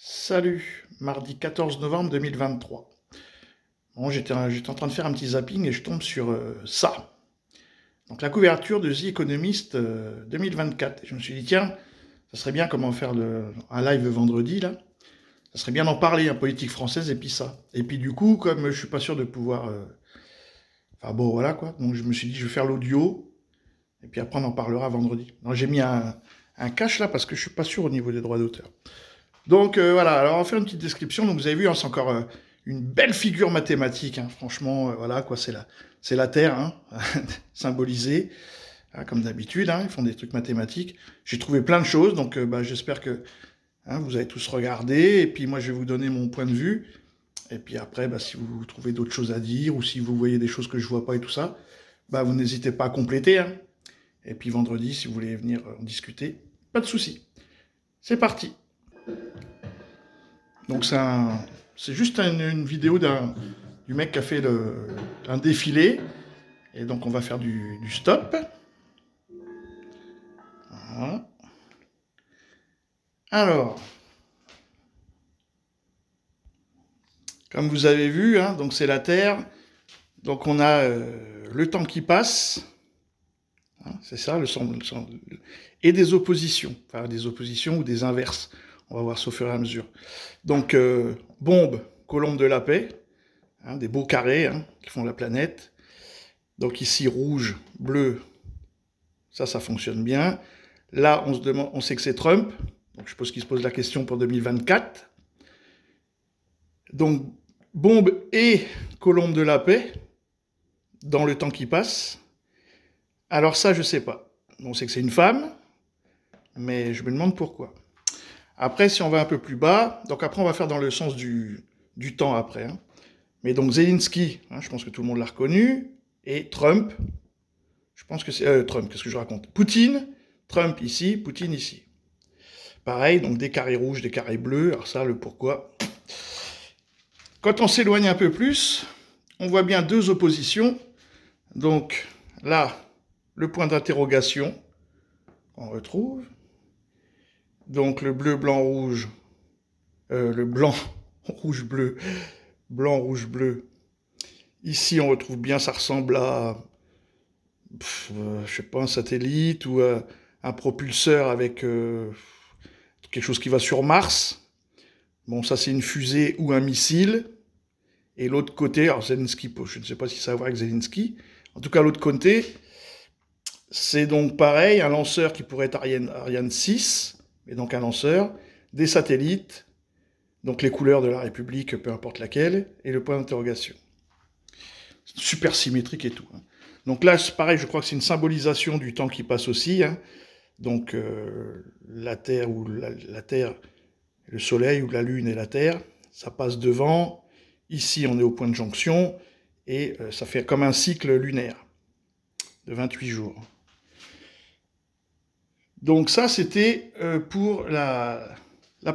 Salut, mardi 14 novembre 2023. Bon, j'étais en train de faire un petit zapping et je tombe sur ça. Donc la couverture de The Economist 2024. Et je me suis dit, tiens, ça serait bien comment faire un live le vendredi, là. Ça serait bien d'en parler, hein, politique française, et puis ça. Et puis du coup, comme je suis pas sûr de pouvoir... Enfin bon, voilà quoi. Donc je me suis dit, je vais faire l'audio, et puis après on en parlera vendredi. Donc j'ai mis un cache là, parce que je suis pas sûr au niveau des droits d'auteur. Donc voilà, alors on va faire une petite description. Donc vous avez vu, hein, c'est encore une belle figure mathématique, hein, franchement, voilà quoi, c'est la Terre, hein, symbolisée, hein, comme d'habitude, hein, ils font des trucs mathématiques. J'ai trouvé plein de choses, donc bah, j'espère que hein, vous avez tous regardé, et puis moi je vais vous donner mon point de vue, et puis après, bah, si vous trouvez d'autres choses à dire, ou si vous voyez des choses que je vois pas et tout ça, bah, vous n'hésitez pas à compléter, hein. Et puis vendredi, si vous voulez venir en discuter, pas de souci. C'est parti. Donc c'est juste une vidéo du mec qui a fait un défilé. Et donc on va faire du stop. Voilà. Alors, comme vous avez vu, hein, donc c'est la Terre. Donc on a le temps qui passe. Hein, c'est ça, et des oppositions. Enfin, des oppositions ou des inverses. On va voir ça au fur et à mesure. Donc, bombe, colombe de la paix. Hein, des beaux carrés hein, qui font la planète. Donc ici, rouge, bleu, ça fonctionne bien. Là, on sait que c'est Trump. Donc je suppose qu'il se pose la question pour 2024. Donc, bombe et colombe de la paix, dans le temps qui passe. Alors ça, je sais pas. On sait que c'est une femme, mais je me demande pourquoi. Après, si on va un peu plus bas, donc après, on va faire dans le sens du temps après. Hein. Mais donc Zelensky, hein, je pense que tout le monde l'a reconnu, et Trump, je pense que c'est... Trump, qu'est-ce que je raconte? Poutine, Trump ici, Poutine ici. Pareil, donc des carrés rouges, des carrés bleus, alors ça, le pourquoi. Quand on s'éloigne un peu plus, on voit bien deux oppositions. Donc là, le point d'interrogation, on retrouve. Donc le bleu, blanc, rouge, le blanc, rouge, bleu, blanc, rouge, bleu. Ici, on retrouve bien, ça ressemble à, je sais pas, un satellite ou un propulseur avec quelque chose qui va sur Mars. Bon, ça c'est une fusée ou un missile. Et l'autre côté, alors Zelensky, je ne sais pas si ça va voir avec Zelensky. En tout cas, l'autre côté, c'est donc pareil, un lanceur qui pourrait être Ariane 6, mais donc un lanceur, des satellites, donc les couleurs de la République, peu importe laquelle, et le point d'interrogation. Super symétrique et tout. Hein. Donc là, c'est pareil, je crois que c'est une symbolisation du temps qui passe aussi. Hein. Donc la Terre ou la Terre, le Soleil ou la Lune et la Terre, ça passe devant. Ici, on est au point de jonction et ça fait comme un cycle lunaire de 28 jours. Donc ça, c'était pour la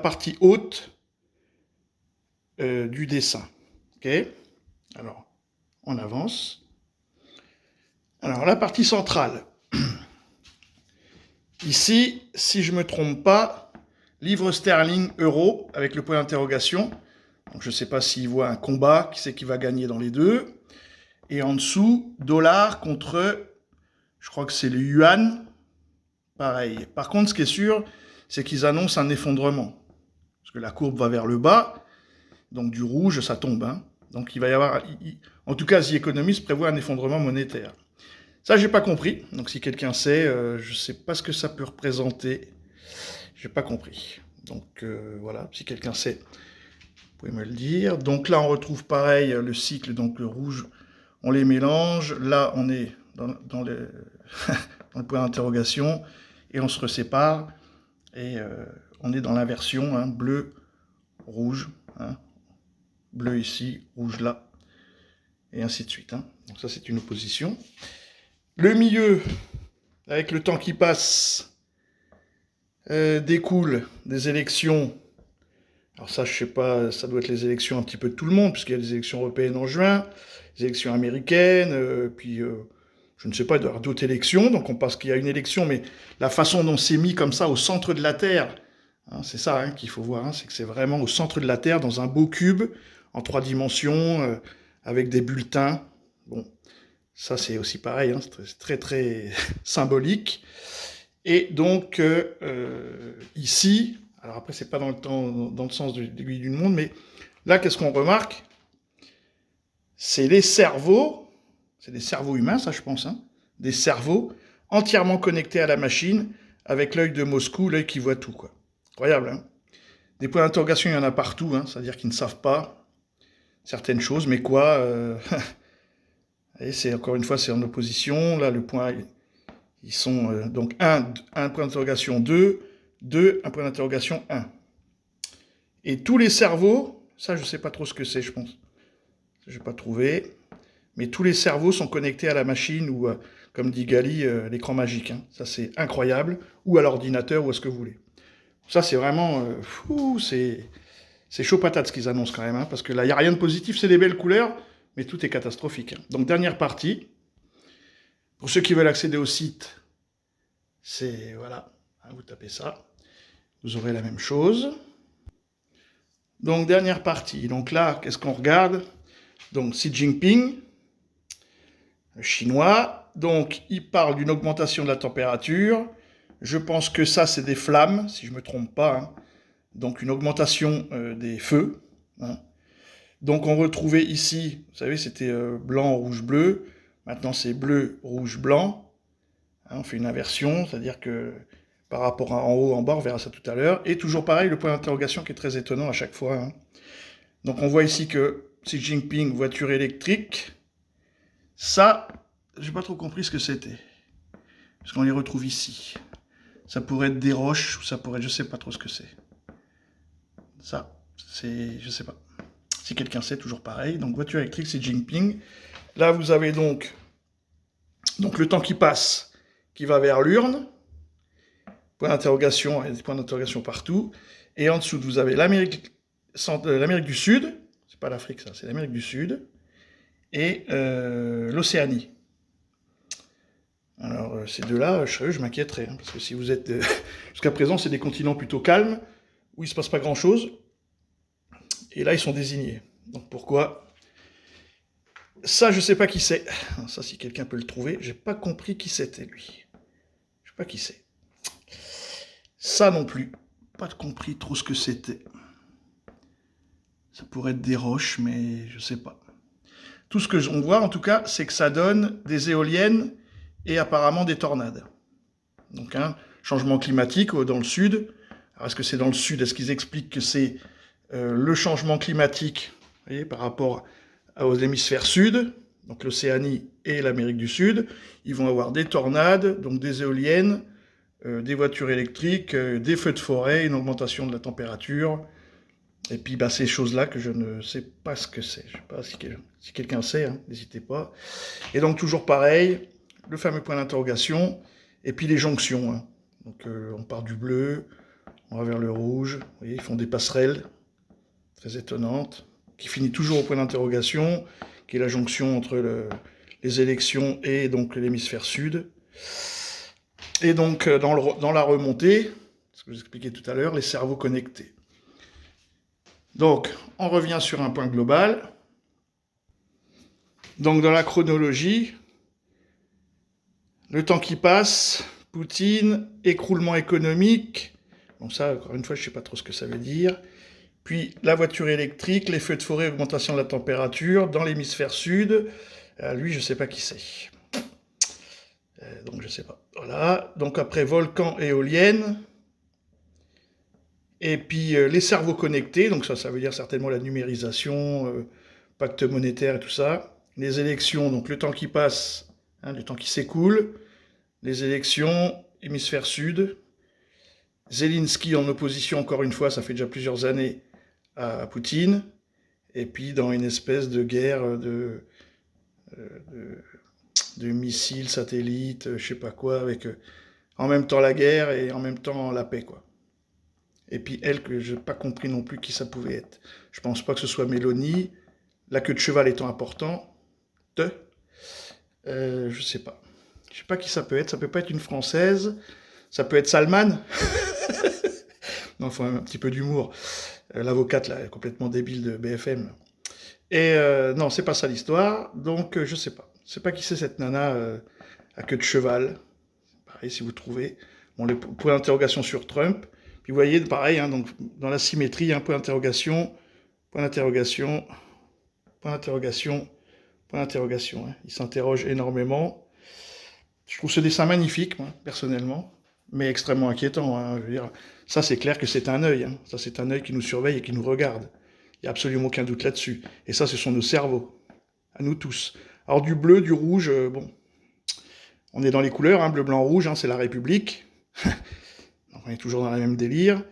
partie haute du dessin. Ok. Alors, on avance. Alors, la partie centrale. Ici, si je ne me trompe pas, livre sterling, euro, avec le point d'interrogation. Donc, je ne sais pas s'il voit un combat, qui c'est qui va gagner dans les deux. Et en dessous, dollar contre, je crois que c'est le yuan. Pareil. Par contre, ce qui est sûr, c'est qu'ils annoncent un effondrement. Parce que la courbe va vers le bas, donc du rouge, ça tombe. Hein. Donc il va y avoir... En tout cas, The Economist prévoit un effondrement monétaire. Ça, j'ai pas compris. Donc si quelqu'un sait, je sais pas ce que ça peut représenter. J'ai pas compris. Donc voilà, si quelqu'un sait, vous pouvez me le dire. Donc là, on retrouve pareil le cycle, donc le rouge, on les mélange. Là, on est dans le point d'interrogation et on se resépare. Et on est dans l'inversion, hein, bleu, rouge, hein, bleu ici, rouge là, et ainsi de suite. Hein. Donc ça, c'est une opposition. Le milieu, avec le temps qui passe, découle des élections. Alors ça, je sais pas, ça doit être les élections un petit peu de tout le monde, puisqu'il y a des élections européennes en juin, des élections américaines, puis je ne sais pas, il doit y avoir d'autres élections. Donc on pense qu'il y a une élection, mais la façon dont c'est mis comme ça au centre de la Terre, Hein, c'est ça hein, qu'il faut voir, hein, c'est que c'est vraiment au centre de la Terre, dans un beau cube, en 3 dimensions, avec des bulletins. Bon, ça c'est aussi pareil, hein, c'est très très symbolique. Et donc, ici, alors après c'est pas dans le sens de l'aiguille d'une montre, mais là qu'est-ce qu'on remarque? C'est des cerveaux humains, ça je pense, hein, des cerveaux entièrement connectés à la machine, avec l'œil de Moscou, l'œil qui voit tout, quoi. Incroyable, hein. Des points d'interrogation, il y en a partout, hein, c'est-à-dire qu'ils ne savent pas certaines choses, mais quoi et c'est encore une fois, c'est en opposition. Là, le point, ils sont donc un point d'interrogation 2, 2, un point d'interrogation 1. Et tous les cerveaux, ça je ne sais pas trop ce que c'est, je pense. Je n'ai pas trouvé. Mais tous les cerveaux sont connectés à la machine ou, comme dit Gali, l'écran magique. Hein. Ça c'est incroyable. Ou à l'ordinateur ou à ce que vous voulez. Ça c'est vraiment fou, c'est chaud patate ce qu'ils annoncent quand même, hein, parce que là il n'y a rien de positif, c'est des belles couleurs, mais tout est catastrophique. Hein. Donc dernière partie, pour ceux qui veulent accéder au site, c'est, voilà, hein, vous tapez ça, vous aurez la même chose. Donc dernière partie, donc là, qu'est-ce qu'on regarde? Donc Xi Jinping, le chinois, donc il parle d'une augmentation de la température, je pense que ça c'est des flammes, si je ne me trompe pas, hein. Donc une augmentation des feux. Hein. Donc on retrouvait ici, vous savez, c'était blanc, rouge, bleu. Maintenant c'est bleu, rouge, blanc. Hein, on fait une inversion, c'est-à-dire que par rapport à en haut, en bas, on verra ça tout à l'heure. Et toujours pareil, le point d'interrogation qui est très étonnant à chaque fois. Hein. Donc on voit ici que Xi Jinping, voiture électrique. Ça, j'ai pas trop compris ce que c'était. Parce qu'on les retrouve ici. Ça pourrait être des roches, ou ça pourrait être, je sais pas trop ce que c'est. Ça, c'est, je sais pas. Si quelqu'un sait, toujours pareil. Donc voiture électrique, c'est Jinping. Là, vous avez donc le temps qui passe, qui va vers l'urne. Point d'interrogation, il y a des points d'interrogation partout. Et en dessous, vous avez l'Amérique du Sud. C'est pas l'Afrique, ça, c'est l'Amérique du Sud. Et l'Océanie. Alors, ces deux-là, je m'inquiéterais. Hein, parce que si vous êtes... jusqu'à présent, c'est des continents plutôt calmes, où il ne se passe pas grand-chose. Et là, ils sont désignés. Donc pourquoi? Ça, je sais pas qui c'est. Ça, si quelqu'un peut le trouver, j'ai pas compris qui c'était, lui. Je sais pas qui c'est. Ça non plus. Pas compris trop ce que c'était. Ça pourrait être des roches, mais je sais pas. Tout ce que on voit, en tout cas, c'est que ça donne des éoliennes et apparemment des tornades. Donc, un changement climatique dans le sud. Alors, est-ce que c'est dans le sud? Est-ce qu'ils expliquent que c'est le changement climatique, vous voyez, par rapport aux hémisphères sud, donc l'Océanie et l'Amérique du Sud, ils vont avoir des tornades, donc des éoliennes, des voitures électriques, des feux de forêt, une augmentation de la température, et puis bah, ces choses-là que je ne sais pas ce que c'est. Je ne sais pas si quelqu'un sait, hein, n'hésitez pas. Et donc toujours pareil, le fameux point d'interrogation, et puis les jonctions. Hein. Donc on part du bleu, on va vers le rouge, vous voyez, ils font des passerelles très étonnantes, qui finit toujours au point d'interrogation, qui est la jonction entre les élections et donc l'hémisphère sud. Et donc dans la remontée, ce que j'expliquais tout à l'heure, les cerveaux connectés. Donc on revient sur un point global. Donc dans la chronologie, le temps qui passe, Poutine, écroulement économique. Bon ça, encore une fois, je ne sais pas trop ce que ça veut dire. Puis la voiture électrique, les feux de forêt, augmentation de la température, dans l'hémisphère sud. Lui, je ne sais pas qui c'est. Donc je ne sais pas. Voilà. Donc après, volcan, éolienne. Et puis les cerveaux connectés. Donc ça veut dire certainement la numérisation, pacte monétaire et tout ça. Les élections, donc le temps qui passe, hein, le temps qui s'écoule. Les élections, hémisphère sud. Zelensky en opposition, encore une fois, ça fait déjà plusieurs années, à Poutine, et puis dans une espèce de guerre de missiles, satellites, je sais pas quoi, avec en même temps la guerre et en même temps la paix, quoi. Et puis elle, que je n'ai pas compris non plus qui ça pouvait être. Je pense pas que ce soit Mélanie, la queue de cheval étant importante, je sais pas. Je sais pas qui ça peut être, ça peut pas être une Française, ça peut être Salman. Non, il faut un petit peu d'humour. L'avocate, là, complètement débile de BFM. Et non, c'est pas ça l'histoire. Donc, je sais pas. Je sais pas qui c'est cette nana à queue de cheval. Pareil, si vous trouvez. Bon, les points d'interrogation sur Trump. Puis vous voyez, pareil, hein, donc, dans la symétrie, un point d'interrogation, point d'interrogation, point d'interrogation, point d'interrogation. Hein. Il s'interroge énormément. Je trouve ce dessin magnifique, moi, personnellement, mais extrêmement inquiétant. Hein, je veux dire, ça, c'est clair que c'est un œil. Hein. Ça, c'est un œil qui nous surveille et qui nous regarde. Il n'y a absolument aucun doute là-dessus. Et ça, ce sont nos cerveaux, à nous tous. Alors du bleu, du rouge, bon, on est dans les couleurs, hein, bleu, blanc, rouge, hein, c'est la République. Donc, on est toujours dans la même délire.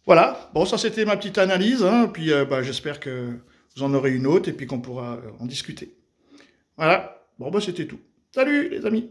Voilà, bon, ça c'était ma petite analyse, hein, puis bah, j'espère que vous en aurez une autre et puis qu'on pourra en discuter. Voilà, bon, bah c'était tout. Salut les amis!